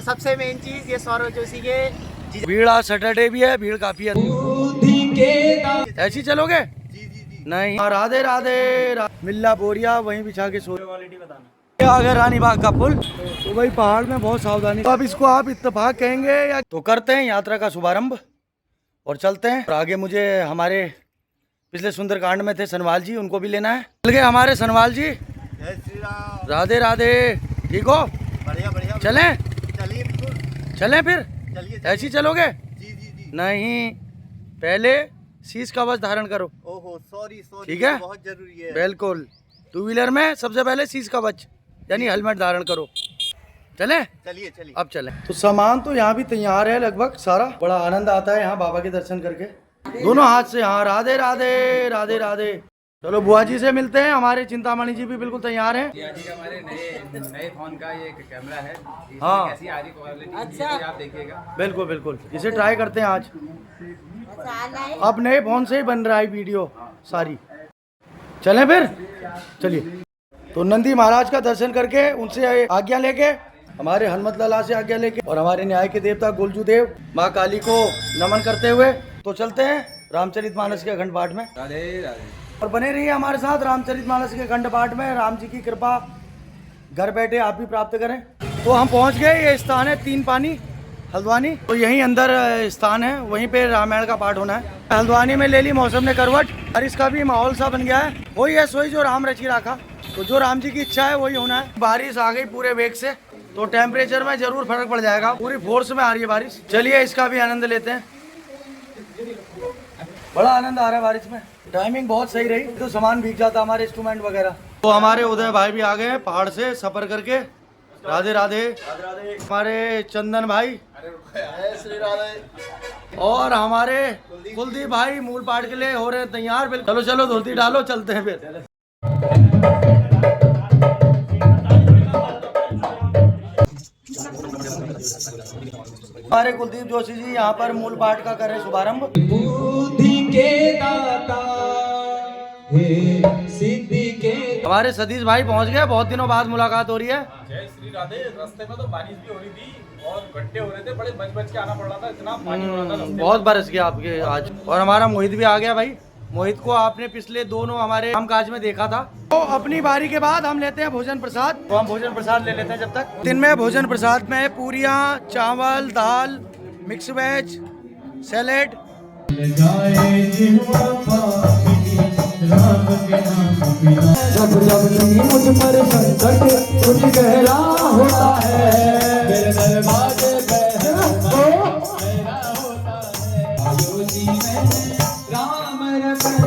सबसे मेन चीज ये सौरभ जोशी के भीड़ आज सैटरडे भी है, भीड़ काफी है। ऐसी चलोगे? नहीं। राधे राधे। मिल्ला बोरिया वहीं बिछा के सो। क्वालिटी बताना। अगर रानी बाग का पुल तो भाई पहाड़ में बहुत सावधानी। तो अब इसको आप इत्तेफाक कहेंगे या तो करते हैं यात्रा का शुभारंभ और चलते हैं। और आगे मुझे हमारे पिछले सुंदरकांड में थे सनवाल जी, उनको भी लेना है। चल गए हमारे सनवाल जी। जय श्री राम। राधे राधे। ठीक हो? बढ़िया बढ़िया। चलें? चलिए बिल्कुल। चलें फिर? चलिए। ऐसी चलोगे? जी जी जी। नहीं, पहले शीश कवच धारण करो। ओहो सॉरी सॉरी। ठीक है, बहुत जरूरी है। बिल्कुल। टू व्हीलर में सबसे पहले शीश कवच यानी हेलमेट धारण करो। चले? चलिए चलिए। अब चले। तो सामान तो यहाँ भी तैयार है लगभग सारा। बड़ा आनंद आता है यहाँ बाबा के दर्शन करके। दोनों हाथ से हाँ। राधे राधे। राधे राधे। चलो बुआ जी से मिलते हैं। हमारे चिंतामणि जी भी बिल्कुल तैयार हैं। जी हमारे नए फोन का ये एक कैमरा है। हाँ। कैसी आ रही क्वालिटी आप देखिएगा। बिल्कुल बिल्कुल, इसे ट्राई करते हैं आज। अब नए फोन से ही बन रहा है वीडियो सारी। चलें फिर? चलिए। तो नंदी महाराज का दर्शन करके उनसे आज्ञा लेके, हमारे हनुमत लाला से आज्ञा लेके और हमारे न्याय के देवता गोलजू देव माँ काली को नमन करते हुए तो चलते हैं रामचरितमानस के अखंड पाठ में। राधे राधे। और बने रहिए हमारे साथ रामचरितमानस के अखंड पाठ में। राम जी की कृपा घर बैठे आप भी प्राप्त करें। तो हम पहुंच गए। ये स्थान है तीन पानी हल्द्वानी। तो यहीं अंदर स्थान है, वहीं पे रामायण का पाठ होना है। हल्द्वानी में ले ली मौसम ने करवट और इसका भी माहौल सा बन गया है। वही है सोई जो राम रची रखा। तो जो राम जी की इच्छा है वही होना है। बारिश आ गई पूरे वेग से, तो टेम्परेचर में जरूर फर्क पड़ जाएगा। पूरी फोर्स में आ रही है बारिश। चलिए इसका भी आनंद लेते हैं। बड़ा आनंद आ रहा है बारिश में। टाइमिंग बहुत सही रही, तो सामान भीग जाता हमारे इंस्ट्रूमेंट वगैरह। तो हमारे उदय भाई भी आ गए हैं पहाड़ से सफर करके। राधे राधे। हमारे चंदन भाई श्री राधे। और हमारे कुलदीप भाई मूल पाठ के लिए हो रहे हैं तैयार। चलो चलो धोती डालो, चलते हैं फिर। हमारे कुलदीप जोशी जी यहाँ पर मूल पाठ का करें शुभारंभ। बुद्धि के दाता हे सिद्धि के। हमारे सतीश भाई पहुँच गए, बहुत दिनों बाद मुलाकात हो रही है। जय श्री राधे। रास्ते में तो बारिश भी हो रही थी और गड्ढे हो रहे थे, बड़े बच के आना पड़ रहा था, इतना पानी हो रहा था। बहुत बरस गया आपके आज। और हमारा मोहित भी आ गया भाई। मोहित को आपने पिछले दोनों हमारे काम काज में देखा था। तो अपनी बारी के बाद हम लेते हैं भोजन प्रसाद। तो हम भोजन प्रसाद ले लेते हैं जब तक। दिन में भोजन प्रसाद में पूरियाँ, चावल, दाल, मिक्स वेज, सैलेड। जब जब नहीं मुझ पर संकट कुछ गहरा होता है, मेरे दरवाजे वायु जी मैंने राम रतन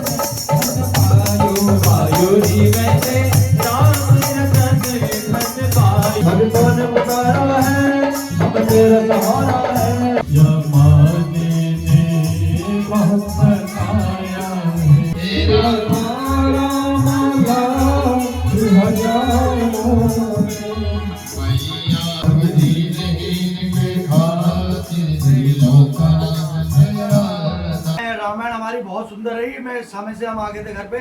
पायो, वायु जी मैंने राम रतन धन पायो। भगवान पुकारा है अब तेरा सहारा है, जमाने ने बहुत सताया है, तेरा रामायण हमारी बहुत सुंदर रही। मैं समय से हम आगे थे घर पे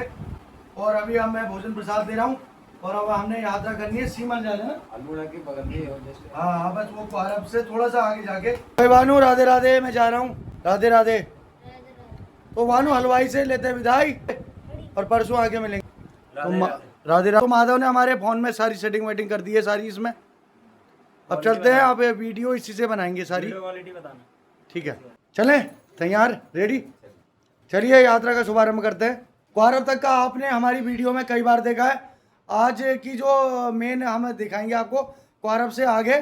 और अभी हम मैं भोजन प्रसाद दे रहा हूँ। और अब हमने यात्रा करनी है सीमन जाना है। अल्मोड़ा के बगल में। हाँ बस वो अरब से थोड़ा सा आगे जाके। भाई भानु राधे राधे। मैं जा रहा हूँ। राधे राधे। तो भानु हलवाई से लेते हैं विदाई और परसों आगे मिलेंगे। तो राधे राधे। तो माधव ने हमारे फोन में सारी सेटिंग वेटिंग कर दी है सारी इसमें। अब चलते हैं। अब वीडियो इसी से बनाएंगे सारी। क्वालिटी बताना। ठीक है चलें? तैयार? रेडी? चलिए यात्रा का शुभारंभ करते हैं। क्वारब तक का आपने हमारी वीडियो में कई बार देखा है। आज की जो मेन हम दिखाएंगे आपको क्वारब से आगे,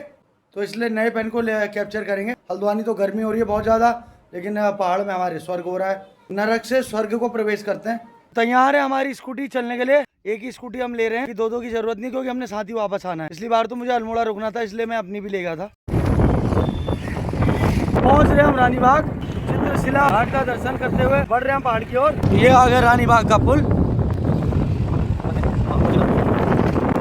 तो इसलिए नए पेन को कैप्चर करेंगे। हल्द्वानी तो गर्मी हो रही है बहुत ज़्यादा, लेकिन पहाड़ में हमारे स्वर्ग हो रहा है। नरक से स्वर्ग को प्रवेश करते हैं। तैयार है हमारी स्कूटी चलने के लिए। एक ही स्कूटी हम ले रहे हैं, दो की जरूरत नहीं, क्योंकि हमने साथ ही वापस आना है। पिछली बार तो मुझे अल्मोड़ा रुकना था, इसलिए मैं अपनी भी ले गया था। पहुंच रहे हम रानी बाग। चित्रशिला घाट का दर्शन करते हुए बढ़ रहे हैं पहाड़ की ओर। ये आ गया रानी बाग का पुल।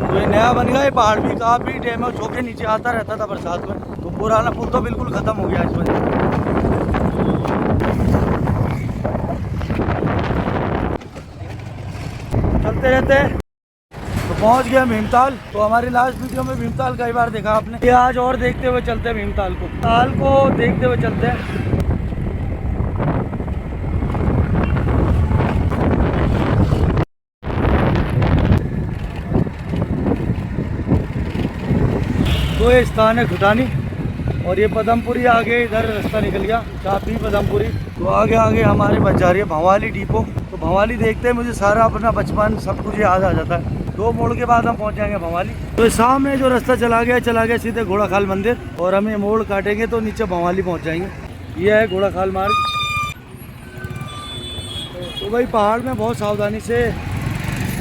तो ये नया बन गया। ये पहाड़ भी काफी डैमेज होके नीचे आता रहता था बरसात में, तो पुराना पुल तो बिल्कुल खत्म हो गया इस वजह। चलते रहते हैं। तो पहुंच गया भीमताल। तो हमारी लास्ट वीडियो में भीमताल कई बार देखा आपने, ये आज और देखते हुए चलते हैं भीमताल को, ताल को देखते हुए चलते हैं। तो ये स्थान है खुटानी और ये पदमपुरी, आगे इधर रास्ता निकल गया काफी पदमपुरी। तो आगे आगे हमारे बच जा रही है भवाली डिपो। तो भवाली देखते हैं मुझे सारा अपना बचपन सब कुछ याद आ जाता है। 2 मोड़ के बाद हम पहुंच जाएंगे भवाली। तो सामने जो रास्ता चला गया सीधे घोड़ाखाल मंदिर, और हम ये मोड़ काटेंगे तो नीचे भवाली पहुंच जाएंगे। ये है घोड़ाखाल मार्ग। तो भाई पहाड़ में बहुत सावधानी से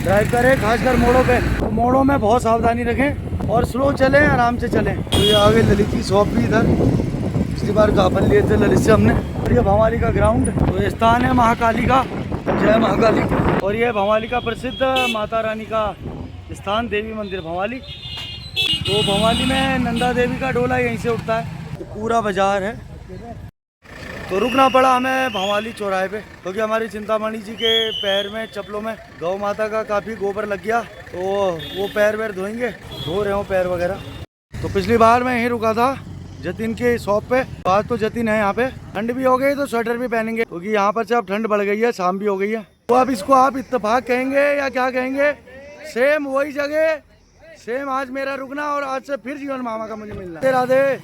ड्राइव करें, खासकर मोड़ों पे। तो मोड़ों में बहुत सावधानी रखें और स्लो चलें, आराम से चलें। तो ये आगे ललित की शॉप भी इधर, पिछली बार काफन लिए थे ललित से हमने। और ये भवाली का ग्राउंड। तो ये स्थान है महाकाली का, जय महाकाली। और ये भवाली का प्रसिद्ध माता रानी का स्थान, देवी मंदिर भवाली। तो भवाली में नंदा देवी का डोला यहीं से उठता है। तो पूरा बाजार है। तो रुकना पड़ा हमें भवाली चौराहे पे, क्योंकि हमारी चिंतामणि जी के पैर में, चप्पलों में गौ माता का काफ़ी गोबर लग गया। तो वो पैर वैर धोएंगे, धो रहे हो पैर वगैरह। तो पिछली बार मैं यहीं रुका था जतिन के शॉप पे। आज तो जतिन है यहाँ पे। ठंड भी हो गई तो स्वेटर भी पहनेंगे, क्योंकि यहाँ पर से अब ठंड बढ़ गई है, शाम भी हो गई है। तो अब इसको आप इत्तेफाक कहेंगे या क्या कहेंगे, सेम वही जगह, सेम आज मेरा रुकना और आज से फिर जीवन मामा का मुझे मिलना। राधे राधे।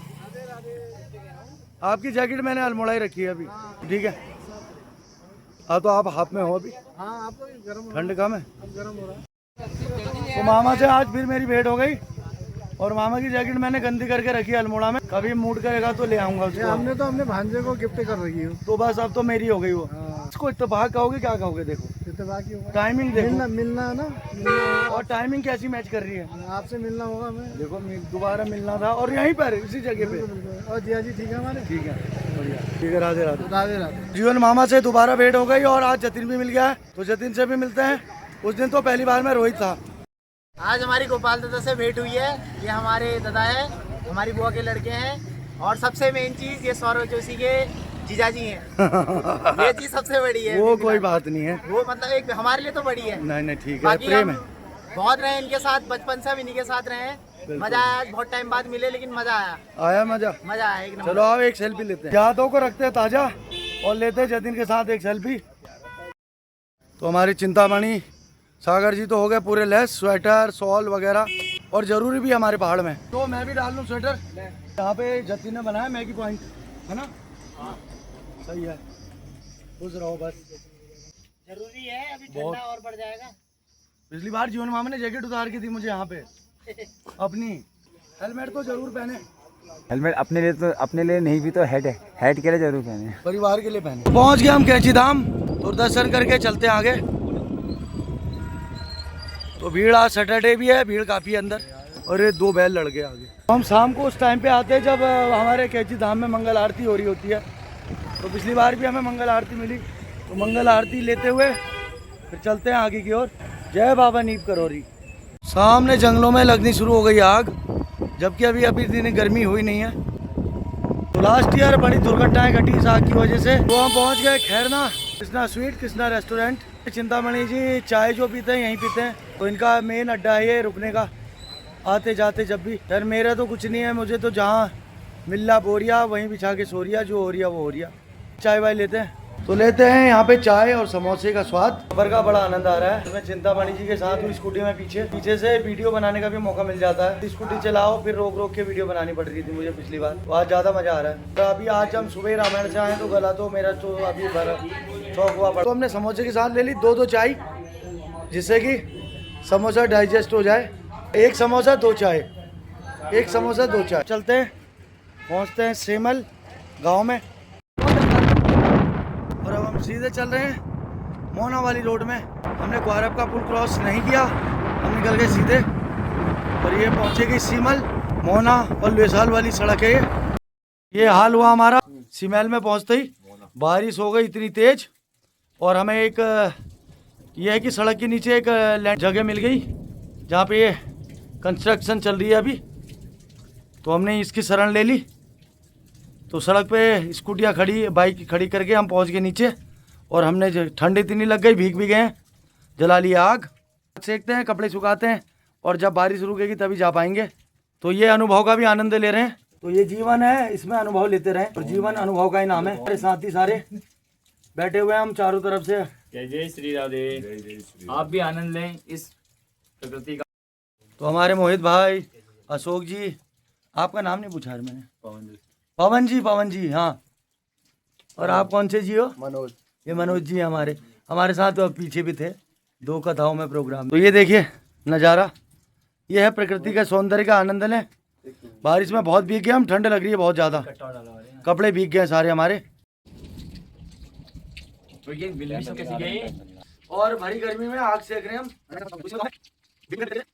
आपकी जैकेट मैंने अल्मोड़ा ही रखी है अभी, ठीक है। अब तो आप हाफ में हो अभी। हाँ, आपको भी गर्म ठंड कम है, अब गर्म हो रहा है। तो मामा से आज फिर मेरी भेंट हो गई। और मामा की जैकेट मैंने गंदी करके रखी है अल्मोड़ा में, कभी मूड करेगा तो ले आऊंगा उसको। हमने तो अपने भांजे को गिफ्ट कर रखी है। तो बस अब तो मेरी हो गई वो। इसको इत्तेफाक कहोगे क्या कहोगे, देखो इत्तेफाक ही होगा। टाइमिंग देखो, मिलना है ना, मिलना और टाइमिंग कैसी मैच कर रही है। आपसे मिलना होगा हमें। देखो दोबारा मिलना था और यहीं पर इसी जगह पे। और जिया जी ठीक है हमारे? ठीक है, बढ़िया, ठीक है। राधे राधे। राधे राधे। जीवन मामा से दोबारा भेंट हो गई और आज जतिन भी मिल गया है, तो जतिन से भी मिलते हैं। उस दिन तो पहली बार में रोहित था। आज हमारी गोपाल दादा से भेंट हुई है। ये हमारे दादा है, हमारी बुआ के लड़के हैं। और सबसे मेन चीज ये सौरभ जोशी के जीजाजी हैं। ये चीज सबसे बड़ी है। वो कोई बात नहीं है, वो मतलब एक हमारे लिए तो बड़ी है। नहीं नहीं ठीक है, बाकी प्रेम हम है। बहुत रहे इनके साथ, बचपन से हम इन्हीं के साथ रहे हैं। मजा आया, आज बहुत टाइम बाद मिले लेकिन मजा आया। आया मजा, मजा आया एक नंबर। चलो आओ एक सेल्फी लेते हैं। यादों को रखते हैं ताजा और लेते हैं जतिन के साथ एक सेल्फी। तो हमारी चिंतामणि सागर जी तो हो गए पूरे लेस, स्वेटर शॉल वगैरह, और जरूरी भी हमारे पहाड़ में। तो मैं भी डाल लूँ स्वेटर। यहाँ पे जतिन ने बनाया मैगी पॉइंट, है ना? सही है, खुश रहो बस। जरूरी है, अभी ठंडा और बढ़ जाएगा। पिछली बार जीवन मामा ने जैकेट उतार के दी मुझे यहाँ पे अपनी। हेलमेट तो जरूर पहने। हेलमेट अपने लिए नहीं भी तो हेड के लिए जरूर पहने, परिवार के लिए पहने। पहुँच गए हम कैंची धाम, तो दर्शन करके चलते हैं आगे। तो भीड़ आज सैटरडे भी है, भीड़ काफ़ी है अंदर। और ये 2 बैल लड़ गए आगे। हम शाम को उस टाइम पे आते हैं जब हमारे कैंची धाम में मंगल आरती हो रही होती है। तो पिछली बार भी हमें मंगल आरती मिली, तो मंगल आरती लेते हुए फिर चलते हैं आगे की ओर। जय बाबा नीप करोरी। सामने जंगलों में लगनी शुरू हो गई आग, जबकि अभी दिन गर्मी हुई नहीं है। तो लास्ट ईयर बड़ी दुर्घटनाएं घटी इस आग की वजह से। तो हम पहुंच गए खैरना कृष्णा स्वीट, कृष्णा रेस्टोरेंट। चिंतामणि जी चाय जो पीते हैं यहीं पीते हैं, तो इनका मेन अड्डा है ये रुकने का, आते जाते जब भी। यार मेरा तो कुछ नहीं है, मुझे तो जहाँ मिल्ला बोरिया वहीं बिछा के सोरिया, जो हो रिया वो हो रिया। चाय वाय लेते हैं, तो लेते हैं यहाँ पे चाय और समोसे का स्वाद। सफर का बड़ा आनंद आ रहा है। मैं चिंतामणि जी के साथ हूँ स्कूटी में, पीछे से वीडियो बनाने का भी मौका मिल जाता है। स्कूटी चलाओ फिर रोक रोक के वीडियो बनानी पड़ रही थी मुझे पिछली बार, तो आज ज़्यादा मजा आ रहा है। तो अभी आज हम सुबह रामायण से आए तो गला तो मेरा तो अभी चौक हुआ पड़ा। तो हमने समोसे के साथ ले ली 2 चाय, जिससे कि समोसा डाइजेस्ट हो जाए। 1 समोसा 2 चाय, 1 समोसा 2 चाय। चलते हैं, पहुँचते हैं सेमल गाँव में। और अब हम सीधे चल रहे हैं मोना वाली रोड में। हमने ग्वारब का पुल क्रॉस नहीं किया, हम निकल गए सीधे और ये पहुंचेगी सीमल। मोना और लेसाल वाली सड़क है ये हाल हुआ हमारा। सीमल में पहुंचते ही बारिश हो गई इतनी तेज, और हमें एक ये है कि सड़क के नीचे एक लैंड जगह मिल गई जहाँ पे ये कंस्ट्रक्शन चल रही है अभी। तो हमने इसकी शरण ले ली। तो सड़क पे स्कूटियाँ खड़ी, बाइक खड़ी करके हम पहुंच गए नीचे। और हमने ठंड इतनी लग गई, भीग भी गए, जला लिया आग। सेकते हैं, कपड़े सुखाते हैं और जब बारिश रुकेगी तभी जा पाएंगे। तो ये अनुभव का भी आनंद ले रहे हैं। तो ये जीवन है, इसमें अनुभव लेते रहें और जीवन अनुभव का ही नाम है। हमारे साथी सारे बैठे हुए हैं हम चारों तरफ से। जय जय श्री राधे। आप भी आनंद लें इस प्रकृति का। तो हमारे मोहित भाई, अशोक जी, आपका नाम नहीं पूछा मैंने। पवन जी हाँ। और आप कौन से जी हो? मनोज। ये मनोज जी हमारे साथ तो पीछे भी थे 2 कथाओं में प्रोग्राम। तो ये देखिए नज़ारा, ये है प्रकृति का सौंदर्य का आनंद लें। बारिश में बहुत भीग गए हम, ठंड लग रही है बहुत ज़्यादा, कपड़े भीग गए सारे हमारे। तो ये बिल्ली सब कैसी गई और भरी गर्मी में आग सेक रहे हैं हम।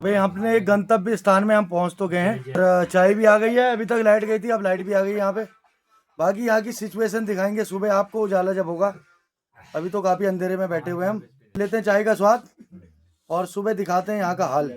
भाई अपने एक गंतव्य स्थान में हम पहुंच तो गए हैं। और चाय भी आ गई है, अभी तक लाइट गई थी, अब लाइट भी आ गई यहाँ पे। बाकी यहाँ की सिचुएशन दिखाएंगे सुबह आपको, उजाला जब होगा। अभी तो काफी अंधेरे में बैठे हुए हैं हम। लेते हैं चाय का स्वाद और सुबह दिखाते हैं यहाँ का हाल।